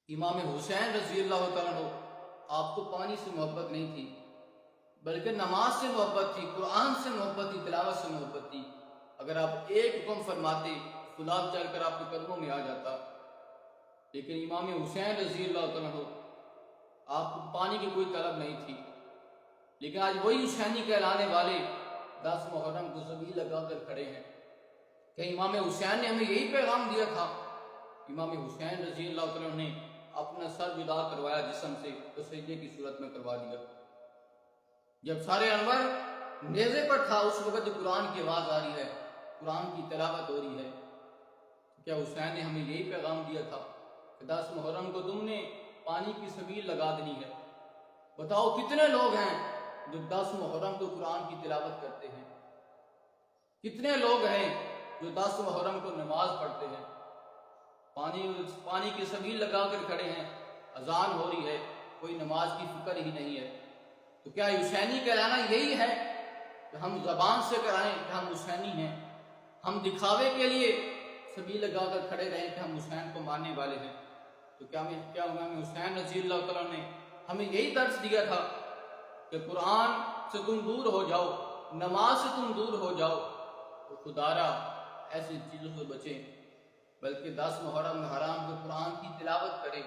امام حسین رضی اللہ تعالیٰ عنہ، آپ کو پانی سے محبت نہیں تھی بلکہ نماز سے محبت تھی، قرآن سے محبت تھی، تلاوت سے محبت تھی۔ اگر آپ ایک حکم فرماتے فلاد چل کر آپ کے قدموں میں آ جاتا، لیکن امام حسین رضی اللہ تعالیٰ عنہ، آپ کو پانی کی کوئی طلب نہیں تھی، لیکن آج وہی حسینی کہلانے والے 10 محرم کو زمین لگا کر کھڑے ہیں کہ امام حسین نے ہمیں یہی پیغام دیا تھا۔ امام حسین رضی اللہ تعالیٰ عنہ نے اپنا سر جدا کروایا جسم سے تو سجدے کی صورت میں کروا دیا۔ جب سارے انور نیزے پر تھا اس وقت جو قرآن کی آواز آ رہی ہے، قرآن کی تلاوت ہو رہی ہے، کیا حسین نے ہمیں یہی پیغام دیا تھا کہ 10 محرم کو تم نے پانی کی سبیل لگا دینی ہے؟ بتاؤ کتنے لوگ ہیں جو 10 محرم کو قرآن کی تلاوت کرتے ہیں؟ کتنے لوگ ہیں جو 10 محرم کو نماز پڑھتے ہیں؟ پانی کی سبیل لگا کر کھڑے ہیں، اذان ہو رہی ہے، کوئی نماز کی فکر ہی نہیں ہے۔ تو کیا حسینی کہلانا یہی ہے کہ ہم زبان سے کرائیں کہ ہم حسینی ہیں، ہم دکھاوے کے لیے سبیل لگا کر کھڑے رہیں کہ ہم حسین کو ماننے والے ہیں؟ تو کیا امام حسین رضی اللہ تعالیٰ نے ہمیں یہی درس دیا تھا کہ قرآن سے تم دور ہو جاؤ، نماز سے تم دور ہو جاؤ، تو خدارا ایسی چیزوں سے بچیں، بلکہ 10 محرم حرام کو قرآن کی تلاوت کریں،